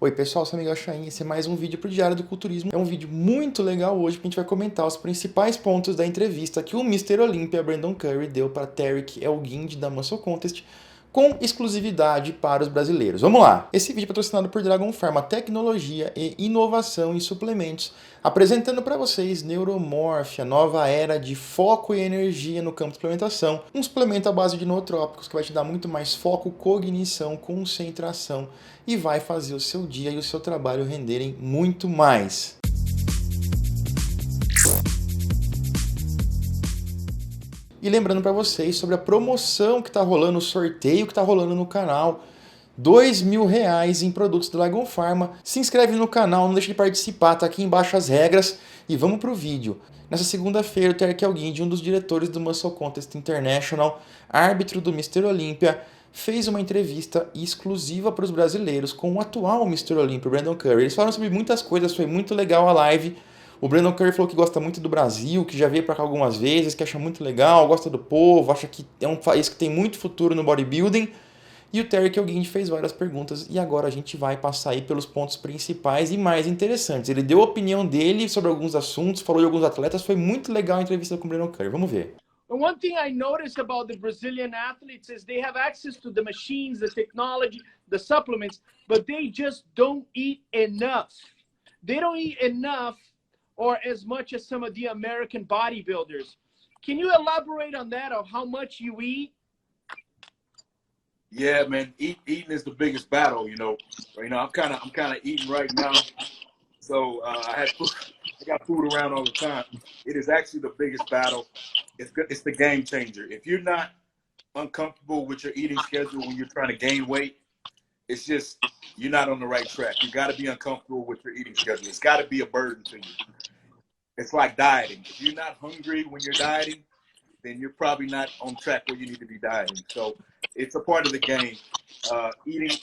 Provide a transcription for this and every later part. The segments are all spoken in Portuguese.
Oi pessoal, sou Miguel Chain, esse é mais um vídeo para o Diário do Culturismo. É um vídeo muito legal hoje, porque a gente vai comentar os principais pontos da entrevista que o Mr Olympia, Brandon Curry, deu para Tarek El-Guindi da Muscle Contest, com exclusividade para os brasileiros. Vamos lá! Esse vídeo é patrocinado por Dragon Pharma, tecnologia e inovação em suplementos, apresentando para vocês Neuromorph, a nova era de foco e energia no campo de suplementação. Um suplemento à base de nootrópicos que vai te dar muito mais foco, cognição, concentração e vai fazer o seu dia e o seu trabalho renderem muito mais. E lembrando para vocês sobre a promoção que está rolando, o sorteio que está rolando no canal. R$ 2.000 em produtos da Dragon Pharma. Se inscreve no canal, não deixe de participar, tá aqui embaixo as regras e vamos pro vídeo. Nessa segunda-feira, o Tarek El-Guindi, um dos diretores do Muscle Contest International, árbitro do Mr Olympia, fez uma entrevista exclusiva para os brasileiros com o atual Mr Olympia, Brandon Curry. Eles falaram sobre muitas coisas, foi muito legal a live. O Brandon Curry falou que gosta muito do Brasil, que já veio para cá algumas vezes, que acha muito legal, gosta do povo, acha que é um país que tem muito futuro no bodybuilding. E o Tarek El-Guindi fez várias perguntas e agora a gente vai passar aí pelos pontos principais e mais interessantes. Ele deu a opinião dele sobre alguns assuntos, falou de alguns atletas, foi muito legal a entrevista com o Brandon Curry. Vamos ver. And one thing I noticed about the Brazilian athletes is they have access to the machines, the technology, the supplements, but they just don't eat enough. They don't eat enough or as much as some of the American bodybuilders. Can you elaborate on that, of how much you eat? Yeah, man, eating is the biggest battle, you know. I'm kind of eating right now. So I got food around all the time. It is actually the biggest battle. It's the game changer. If you're not uncomfortable with your eating schedule when you're trying to gain weight, it's just you're not on the right track. You got to be uncomfortable with your eating schedule. It's got to be a burden to you. It's like dieting. If you're not hungry when you're dieting, then you're probably not on track where you need to be dieting. So it's a part of the game. Eating,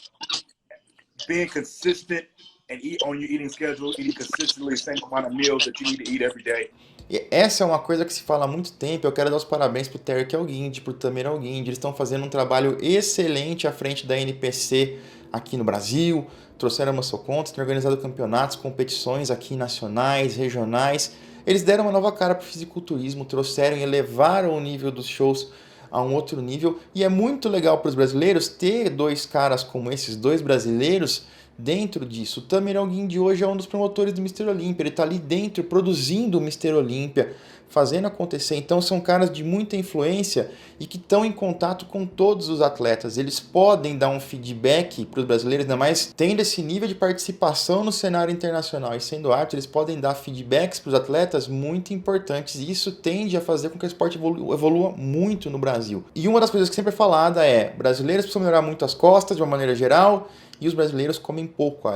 being consistent and eat on your eating schedule, eating consistently the same amount of meals that you need to eat every day. E essa é uma coisa que se fala há muito tempo. Eu quero dar os parabéns para o Tarek El-Guindi, para o Tamer El-Guindi. Eles estão fazendo um trabalho excelente à frente da NPC aqui no Brasil. Trouxeram a Muscle Contest, têm organizado campeonatos, competições aqui nacionais, regionais. Eles deram uma nova cara para o fisiculturismo, trouxeram e elevaram o nível dos shows a um outro nível. E é muito legal para os brasileiros ter dois caras como esses, dois brasileiros, dentro disso. O Tamer El-Guindi hoje é um dos promotores do Mr Olympia, ele está ali dentro produzindo o Mr Olympia, fazendo acontecer. Então são caras de muita influência e que estão em contato com todos os atletas. Eles podem dar um feedback para os brasileiros, ainda mais tendo esse nível de participação no cenário internacional e sendo árbitros, eles podem dar feedbacks para os atletas muito importantes e isso tende a fazer com que o esporte evolua muito no Brasil. E uma das coisas que sempre é falada é: brasileiros precisam melhorar muito as costas de uma maneira geral, e os brasileiros comem pouco.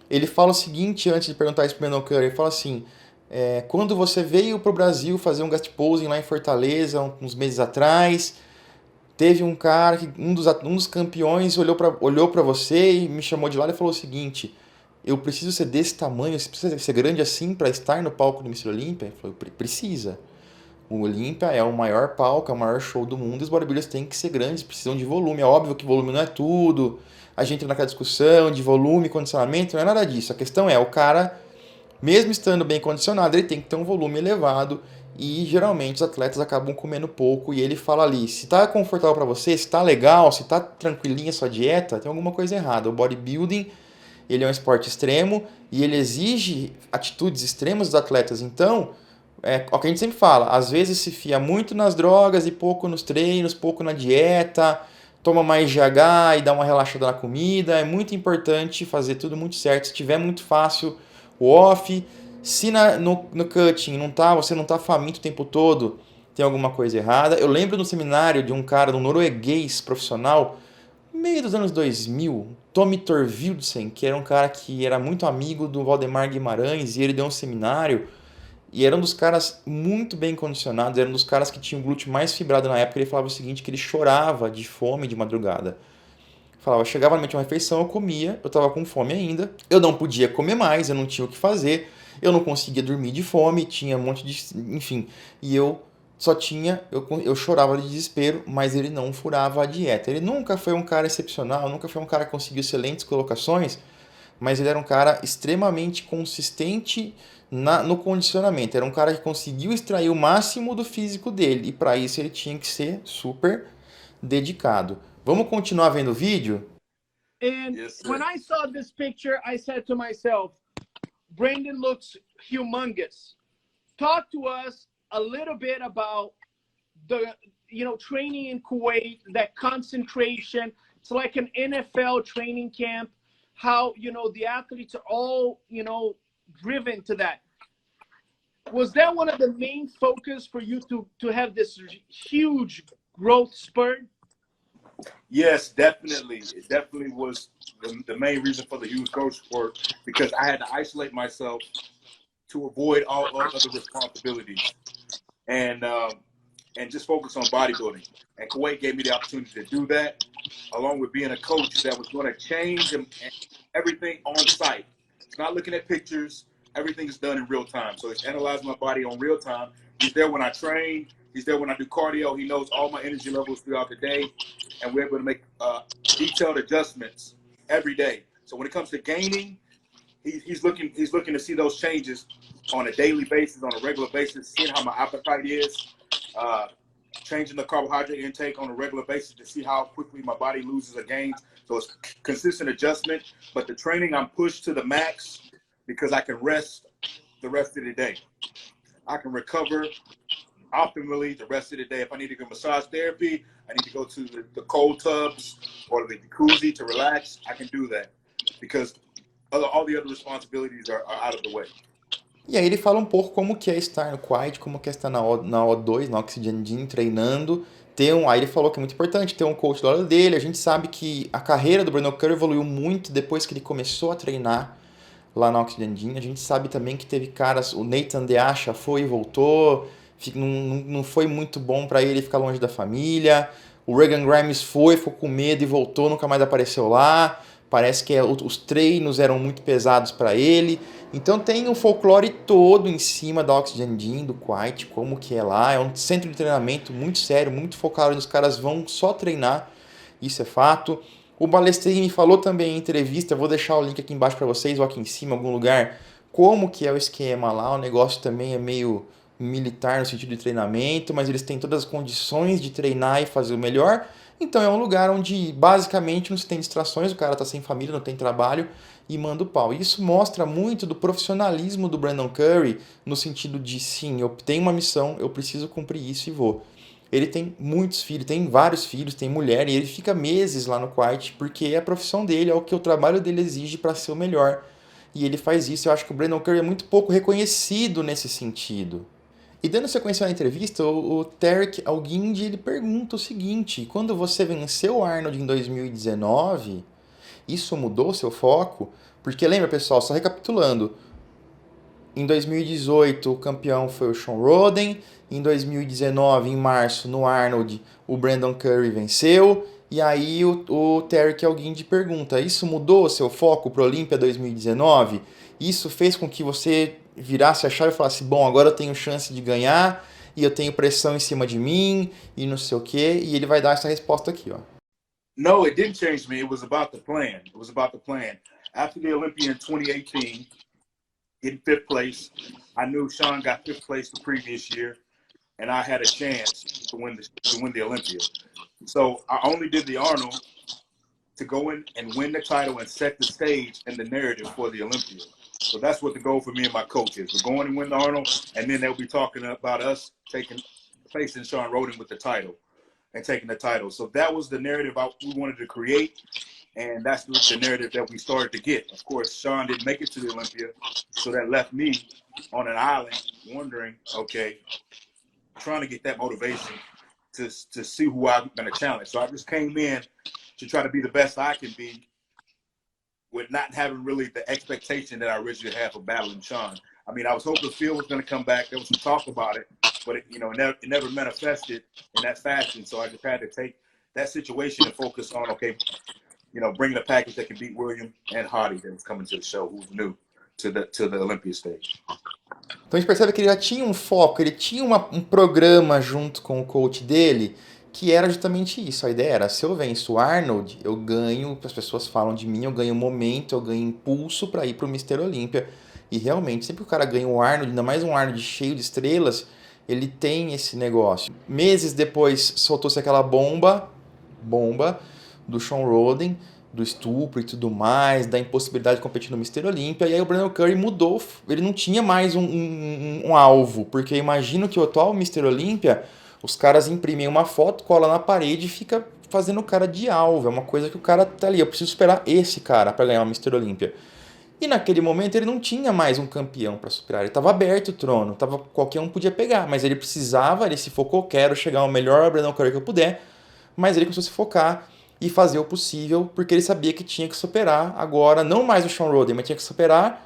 Ele fala o seguinte, antes de perguntar isso para o Brandon Curry, ele fala assim: quando você veio para o Brasil fazer um guest posing lá em Fortaleza, uns meses atrás, teve um cara, um dos campeões olhou para você e me chamou de lá e falou o seguinte: eu preciso ser desse tamanho, você precisa ser grande assim para estar no palco do Mr Olympia? Ele falou: precisa. O Olympia é o maior palco, é o maior show do mundo, e os bodybuilders têm que ser grandes, precisam de volume. É óbvio que volume não é tudo, a gente entra naquela discussão de volume, condicionamento, não é nada disso. A questão é, o cara, mesmo estando bem condicionado, ele tem que ter um volume elevado, e geralmente os atletas acabam comendo pouco, e ele fala ali: se tá confortável para você, se tá legal, se tá tranquilinha a sua dieta, tem alguma coisa errada. O bodybuilding, ele é um esporte extremo, e ele exige atitudes extremas dos atletas. Então, é o que a gente sempre fala, às vezes se fia muito nas drogas e pouco nos treinos, pouco na dieta, toma mais GH e dá uma relaxada na comida. É muito importante fazer tudo muito certo. Se tiver muito fácil o off, se no cutting você não tá faminto o tempo todo, tem alguma coisa errada. Eu lembro no seminário de um cara, um norueguês profissional, meio dos anos 2000, Tommy Thorvildsen, que era um cara que era muito amigo do Valdemar Guimarães, e ele deu um seminário. E era um dos caras muito bem condicionados, era um dos caras que tinha o glúteo mais fibrado na época. Ele falava o seguinte, que ele chorava de fome de madrugada. Falava: eu chegava na última refeição, eu comia, eu tava com fome ainda, eu não podia comer mais, eu não tinha o que fazer, eu não conseguia dormir de fome, tinha um monte de... enfim, e eu só tinha, eu chorava de desespero, mas ele não furava a dieta. Ele nunca foi um cara excepcional, nunca foi um cara que conseguiu excelentes colocações, mas ele era um cara extremamente consistente no condicionamento. Era um cara que conseguiu extrair o máximo do físico dele, e para isso ele tinha que ser super dedicado. Vamos continuar vendo o vídeo? And Yes, sir. when I saw this picture, I said to myself, Brandon looks humongous. Talk to us a little bit about the, training in Kuwait, that concentration. It's like an NFL training camp, how, the athletes are all, driven to that. Was that one of the main focus for you to have this huge growth spurt? Yes, definitely. It definitely was the main reason for the huge growth spurt, because I had to isolate myself to avoid all other responsibilities and just focus on bodybuilding. And Kuwait gave me the opportunity to do that, along with being a coach that was going to change everything on site. It's not looking at pictures. Everything is done in real time. So it's analyzing my body on real time. He's there when I train. He's there when I do cardio. He knows all my energy levels throughout the day, and we're able to make detailed adjustments every day. So when it comes to gaining, he's looking to see those changes on a daily basis, on a regular basis, seeing how my appetite is, changing the carbohydrate intake on a regular basis to see how quickly my body loses or gains. So it's consistent adjustment, but the training I'm pushed to the max because I can rest the rest of the day. I can recover optimally the rest of the day. If I need to go massage therapy, I need to go to the cold tubs or the jacuzzi to relax, I can do that because all the other responsibilities are out of the way. E aí ele fala um pouco como que é estar no Quiet, como que é estar na O2, na Oxygen Gym, treinando. Aí ele falou que é muito importante ter um coach do lado dele. A gente sabe que a carreira do Brandon Curry evoluiu muito depois que ele começou a treinar lá na Oxygen Gym. A gente sabe também que teve caras, o Nathan DeAsha foi e voltou, não foi muito bom para ele ficar longe da família. O Regan Grimes ficou com medo e voltou, nunca mais apareceu lá. Parece que os treinos eram muito pesados para ele. Então tem um folclore todo em cima da Oxygen Gym, do Quiet, como que é lá. É um centro de treinamento muito sério, muito focado, onde os caras vão só treinar. Isso é fato. O Balestrin me falou também em entrevista, vou deixar o link aqui embaixo para vocês ou aqui em cima, em algum lugar, como que é o esquema lá. O negócio também é meio militar no sentido de treinamento, mas eles têm todas as condições de treinar e fazer o melhor. Então é um lugar onde basicamente não se tem distrações, o cara tá sem família, não tem trabalho e manda o pau. E isso mostra muito do profissionalismo do Brandon Curry, no sentido de sim, eu tenho uma missão, eu preciso cumprir isso e vou. Ele tem muitos filhos, tem vários filhos, tem mulher, e ele fica meses lá no Quiet, porque é a profissão dele, é o que o trabalho dele exige para ser o melhor. E ele faz isso. Eu acho que o Brandon Curry é muito pouco reconhecido nesse sentido. E dando sequência na entrevista, o Tarek Alguinde, ele pergunta o seguinte: quando você venceu o Arnold em 2019, isso mudou seu foco? Porque lembra, pessoal, só recapitulando, em 2018 o campeão foi o Sean Roden, em 2019, em março, no Arnold, o Brandon Curry venceu, e aí o Tarek Alguinde pergunta: isso mudou seu foco para o Olympia 2019? Isso fez com que você virasse a chave e falasse: bom, agora eu tenho chance de ganhar e eu tenho pressão em cima de mim e não sei o quê? E ele vai dar essa resposta aqui, ó. No, it didn't change me. It was about the plan. It was about the plan. After the Olympia in 2018, in fifth place, I knew Sean got fifth place the previous year, and I had a chance to win the Olympia. So I only did the Arnold to go in and win the title and set the stage and the narrative for the Olympia. So that's what the goal for me and my coach is. We're going to win the Arnold, and then they'll be talking about us facing Sean Roden with the title and taking the title. So that was the narrative we wanted to create, and that's the narrative that we started to get. Of course, Sean didn't make it to the Olympia, so that left me on an island wondering, okay, trying to get that motivation to see who I'm going to challenge. So I just came in to try to be the best I can be, with not having really the expectation that I originally had for battling Sean. I mean, I was hoping Phil was going to come back. There was some talk about it, but it never manifested in that fashion. So I just had to take that situation and focus on, okay, bringing a package that can beat William and Hardy that was coming to the show, who's new to the Olympia stage. Então a gente percebe que ele já tinha um foco, ele tinha um programa junto com o coach dele, que era justamente isso. A ideia era, se eu venço o Arnold, eu ganho, as pessoas falam de mim, eu ganho momento, eu ganho impulso para ir pro Mr Olympia. E realmente, sempre que o cara ganha um Arnold, ainda mais um Arnold cheio de estrelas, ele tem esse negócio. Meses depois, soltou-se aquela bomba do Sean Roden, do estupro e tudo mais, da impossibilidade de competir no Mr Olympia, e aí o Brandon Curry mudou, ele não tinha mais um alvo, porque imagino que o atual Mr Olympia, os caras imprimem uma foto, cola na parede e fica fazendo o cara de alvo, é uma coisa que o cara tá ali, eu preciso esperar esse cara para ganhar o Mr Olympia. E naquele momento ele não tinha mais um campeão para superar, ele estava aberto o trono, qualquer um podia pegar, mas ele precisava, ele se focou, quero chegar ao melhor Brandon Curry que eu puder, mas ele começou a se focar e fazer o possível, porque ele sabia que tinha que superar agora, não mais o Sean Roden, mas tinha que superar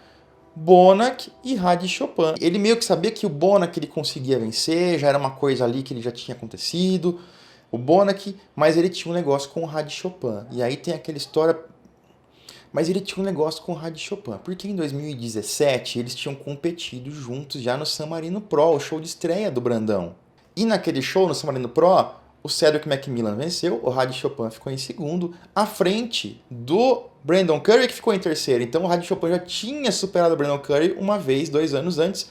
Bonac e Hadi Chopin. Ele meio que sabia que o Bonac ele conseguia vencer, já era uma coisa ali que ele já tinha acontecido, o Bonac, mas ele tinha um negócio com o Hadi Chopin. E aí tem aquela história, mas ele tinha um negócio com o Hadi Chopin, porque em 2017 eles tinham competido juntos já no San Marino Pro, o show de estreia do Brandão. E naquele show, no San Marino Pro, o Cedric McMillan venceu, o Hadi Chopin ficou em segundo, à frente do Brandon Curry, que ficou em terceiro. Então o Hadi Chopin já tinha superado o Brandon Curry uma vez, 2 anos antes,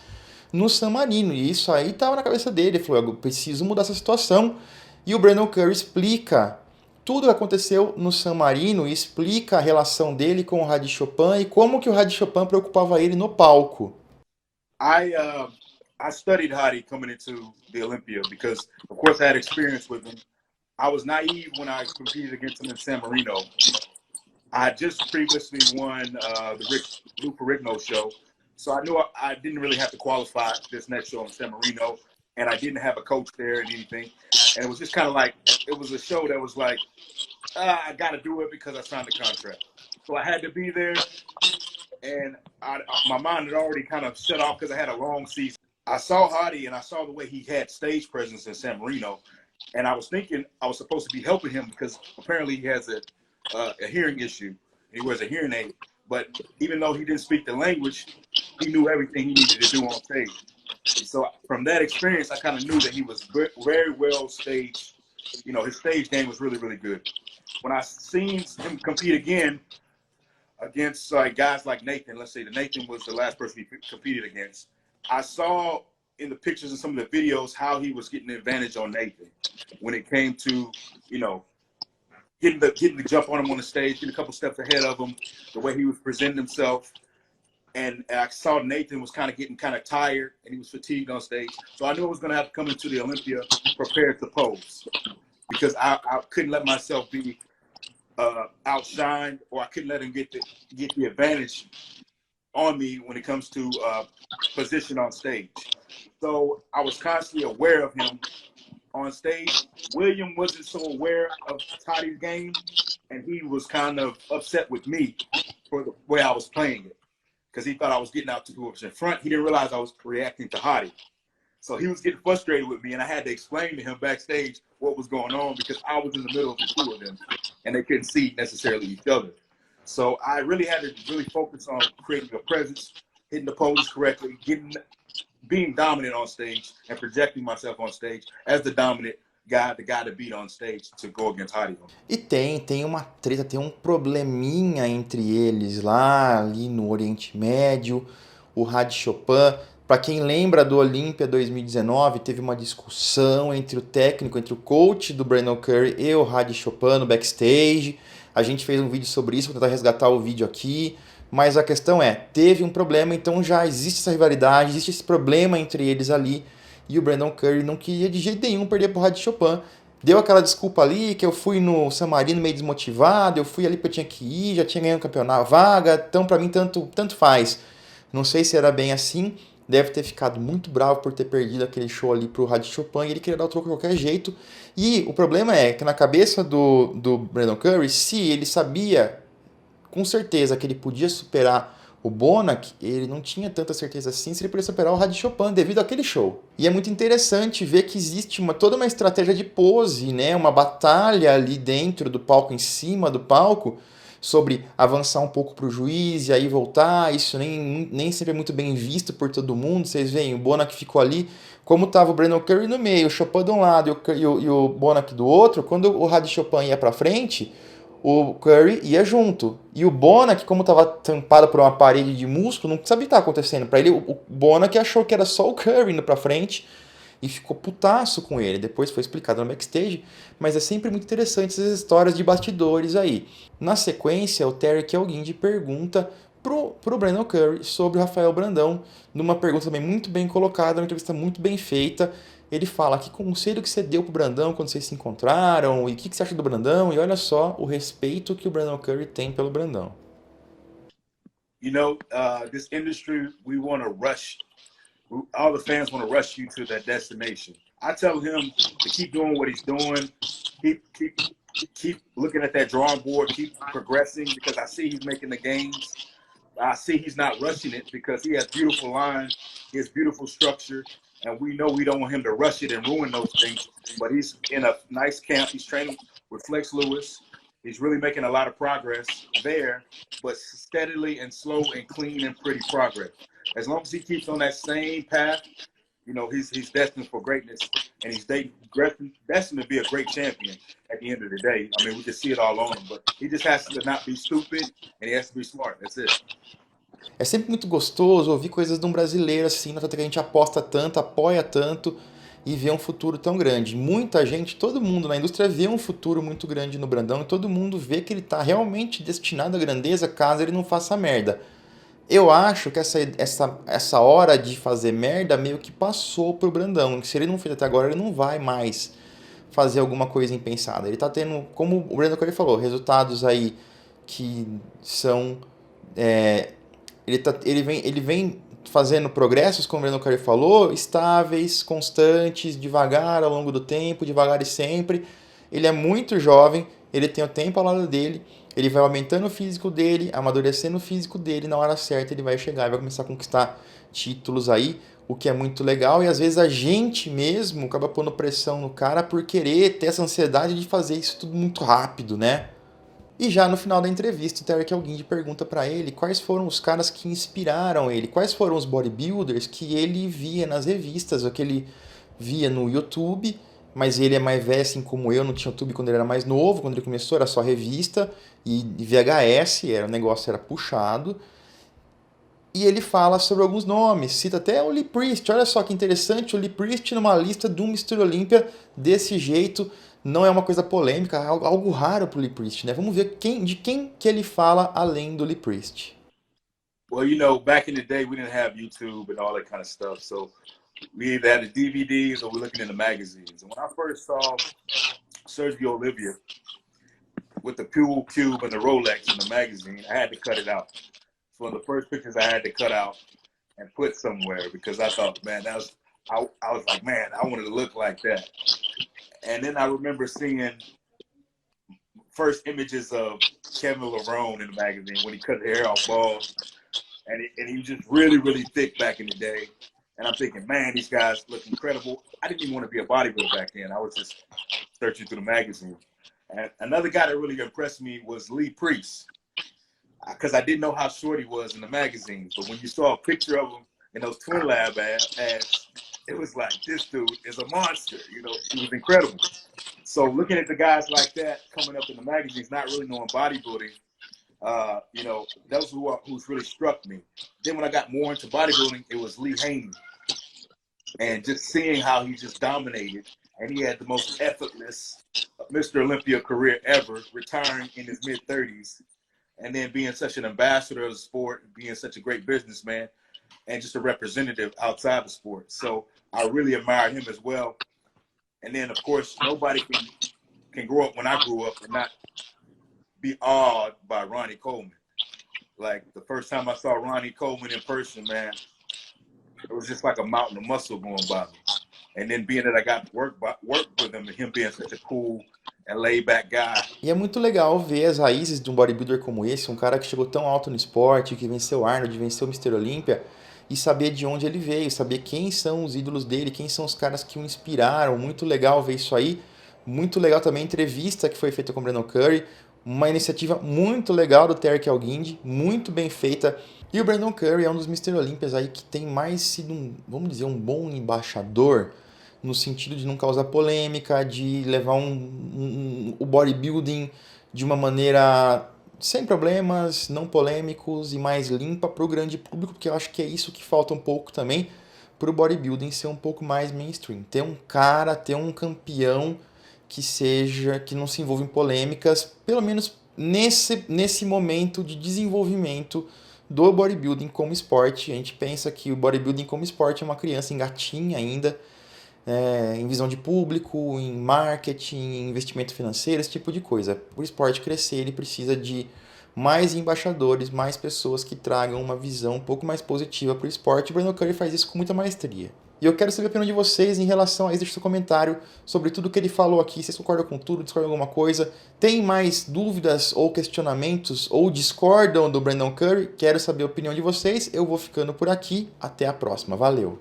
no San Marino. E isso aí estava na cabeça dele. Ele falou, eu preciso mudar essa situação. E o Brandon Curry explica tudo o que aconteceu no San Marino e explica a relação dele com o Hadi Chopin e como que o Hadi Chopin preocupava ele no palco. I studied Hadi coming into the Olympia because, of course, I had experience with him. I was naive when I competed against him in San Marino. I had just previously won the Lou Ferrigno show, so I knew I didn't really have to qualify this next show in San Marino, and I didn't have a coach there and anything. And it was just kind of like, it was a show that was like, I got to do it because I signed the contract. So I had to be there, and my mind had already kind of shut off because I had a long season. I saw Hadi and I saw the way he had stage presence in San Marino, and I was thinking I was supposed to be helping him because apparently he has a hearing issue. He wears a hearing aid, but even though he didn't speak the language, he knew everything he needed to do on stage. So from that experience, I kind of knew that he was very well staged. You know, his stage game was really, really good. When I seen him compete again against guys like Nathan, let's say that Nathan was the last person he competed against, I saw in the pictures and some of the videos how he was getting the advantage on Nathan when it came to, you know, getting the jump on him on the stage, getting a couple steps ahead of him, the way he was presenting himself. And I saw Nathan was kind of getting kind of tired and he was fatigued on stage. So I knew I was going to have to come into the Olympia prepared to pose because I couldn't let myself be outshined, or I couldn't let him get the advantage on me when it comes to position on stage. So I was constantly aware of him on stage. William wasn't so aware of Hadi's game, and he was kind of upset with me for the way I was playing it because he thought I was getting out to whoever's in front. He didn't realize I was reacting to Hadi. So he was getting frustrated with me, and I had to explain to him backstage what was going on because I was in the middle of the two of them, and they couldn't see necessarily each other. So I really had to really focus on creating a presence, hitting the poses correctly, being dominant on stage, and projecting myself on stage as the dominant guy, the guy to beat on stage to go against Hadi. E tem uma treta, tem um probleminha entre eles lá, ali no Oriente Médio, o Hadi Chopin. Para quem lembra do Olympia 2019, teve uma discussão entre o técnico, entre o coach do Brandon Curry e o Hadi Chopin no backstage. A gente fez um vídeo sobre isso, vou tentar resgatar o vídeo aqui. Mas a questão é, teve um problema, então já existe essa rivalidade, existe esse problema entre eles ali. E o Brandon Curry não queria de jeito nenhum perder pro Hadi Chopin. Deu aquela desculpa ali, que eu fui no San Marino meio desmotivado, eu fui ali porque eu tinha que ir, já tinha ganhado o campeonato, vaga, então pra mim tanto faz. Não sei se era bem assim, deve ter ficado muito bravo por ter perdido aquele show ali pro Hadi Chopin, e ele queria dar o troco de qualquer jeito. E o problema é que na cabeça do Brandon Curry, se ele sabia com certeza que ele podia superar o Bonac, ele não tinha tanta certeza assim se ele podia superar o Hadi Chopin devido àquele show. E é muito interessante ver que existe toda uma estratégia de pose, né? Uma batalha ali dentro do palco, em cima do palco, sobre avançar um pouco para o juiz e aí voltar. Isso nem sempre é muito bem visto por todo mundo. Vocês veem, o Bonac ficou ali, como estava o Brandon Curry no meio, o Chopin de um lado e o Bonac do outro, quando o Rad Chopin ia para frente, o Curry ia junto. E o Bonac, como estava tampado por uma parede de músculo, não sabia o que estava acontecendo. Para ele, o Bonac achou que era só o Curry indo para frente e ficou putaço com ele. Depois foi explicado no backstage, mas é sempre muito interessante essas histórias de bastidores aí. Na sequência, o Terry Kilguindy pergunta pro Brandon Curry sobre o Rafael Brandão, numa pergunta também muito bem colocada, uma entrevista muito bem feita. Ele fala que conselho que você deu pro Brandão quando vocês se encontraram, e o que você acha do Brandão, e olha só o respeito que o Brandon Curry tem pelo Brandão. You know, this industry, we want to rush. All the fans want to rush you to that destination. I tell him to keep doing what he's doing, keep looking at that drawing board, keep progressing, because I see he's making the gains. I see he's not rushing it because he has beautiful lines, he has beautiful structure, and we know we don't want him to rush it and ruin those things. But he's in a nice camp. He's training with Flex Lewis. He's really making a lot of progress there, but steadily and slow and clean and pretty progress. As long as he keeps on that same path, you know, he's destined for greatness, and he's destined to be a great champion at the end of the day. I mean, we can see it all on him, but he just has to not be stupid, and he has to be smart. That's it. É sempre muito gostoso ouvir coisas de um brasileiro assim, na que a gente aposta tanto, apoia tanto e vê um futuro tão grande. Muita gente, todo mundo na indústria vê um futuro muito grande no Brandão e todo mundo vê que ele está realmente destinado à grandeza caso ele não faça merda. Eu acho que essa hora de fazer merda meio que passou pro Brandão. Se ele não fez até agora, ele não vai mais fazer alguma coisa impensada. Ele tá tendo, como o Brandon Curry falou, resultados aí que são... Ele vem fazendo progressos, como o Brandon Curry falou, estáveis, constantes, devagar ao longo do tempo, devagar e sempre. Ele é muito jovem, ele tem o tempo ao lado dele, ele vai aumentando o físico dele, amadurecendo o físico dele, na hora certa ele vai chegar e vai começar a conquistar títulos aí, o que é muito legal, e às vezes a gente mesmo acaba pondo pressão no cara por querer ter essa ansiedade de fazer isso tudo muito rápido, né? E já no final da entrevista, o Terry Kilguindy pergunta para ele quais foram os caras que inspiraram ele, quais foram os bodybuilders que ele via nas revistas, ou que ele via no YouTube, mas ele é mais velho, assim como eu, não tinha YouTube quando ele era mais novo, quando ele começou era só revista e VHS, o negócio era puxado. E ele fala sobre alguns nomes, cita até o Lee Priest, olha só que interessante, o Lee Priest numa lista do Mr Olympia desse jeito, não é uma coisa polêmica, é algo raro pro Lee Priest, né? Vamos ver de quem que ele fala além do Lee Priest. Well, you know, back in the day, we didn't have YouTube and all that kind of stuff, so we either had the DVDs or we're looking in the magazines. And when I first saw Sergio Olivia with the Pool Cube and the Rolex in the magazine, I had to cut it out. It's one of the first pictures I had to cut out and put somewhere because I thought, man, I was like, man, I wanted to look like that. And then I remember seeing first images of Kevin Larone in the magazine when he cut the hair off bald. And he was just really, really thick back in the day. And I'm thinking, man, these guys look incredible. I didn't even want to be a bodybuilder back then. I was just searching through the magazine. And another guy that really impressed me was Lee Priest, because I didn't know how short he was in the magazine. But when you saw a picture of him in those Twin Lab ads, it was like, this dude is a monster. You know, he was incredible. So looking at the guys like that coming up in the magazines, not really knowing bodybuilding, you know, that was who's really struck me. Then when I got more into bodybuilding, it was Lee Haney. And just seeing how he just dominated, and he had the most effortless Mr. Olympia career ever, retiring in his mid-30s, and then being such an ambassador of the sport, being such a great businessman, and just a representative outside the sport. So I really admired him as well. And then, of course, nobody can grow up when I grew up and not be awed by Ronnie Coleman. Like, the first time I saw Ronnie Coleman in person, man, it was just like a mountain of muscle going by me. And then being that I got to work with him, and him being such a cool and laid back guy. E é muito legal ver as raízes de um bodybuilder como esse, um cara que chegou tão alto no esporte, que venceu o Arnold, venceu o Mr. Olympia, e saber de onde ele veio, saber quem são os ídolos dele, quem são os caras que o inspiraram. Muito legal ver isso aí. Muito legal também a entrevista que foi feita com o Brandon Curry. Uma iniciativa muito legal do Terry Guild, muito bem feita. E o Brandon Curry é um dos Mr Olympias aí que tem mais sido, vamos dizer, um bom embaixador, no sentido de não causar polêmica, de levar o bodybuilding de uma maneira sem problemas, não polêmicos e mais limpa para o grande público, porque eu acho que é isso que falta um pouco também para o bodybuilding ser um pouco mais mainstream. Ter um cara, ter um campeão que não se envolva em polêmicas, pelo menos nesse momento de desenvolvimento do bodybuilding como esporte. A gente pensa que o bodybuilding como esporte é uma criança engatinha ainda, em visão de público, em marketing, em investimento financeiro, esse tipo de coisa. Para o esporte crescer, ele precisa de mais embaixadores, mais pessoas que tragam uma visão um pouco mais positiva para o esporte. O Brandon Curry faz isso com muita maestria. E eu quero saber a opinião de vocês em relação a isso. Deixe seu comentário sobre tudo que ele falou aqui. Vocês concordam com tudo? Discordam de alguma coisa? Tem mais dúvidas ou questionamentos ou discordam do Brandon Curry? Quero saber a opinião de vocês. Eu vou ficando por aqui. Até a próxima. Valeu!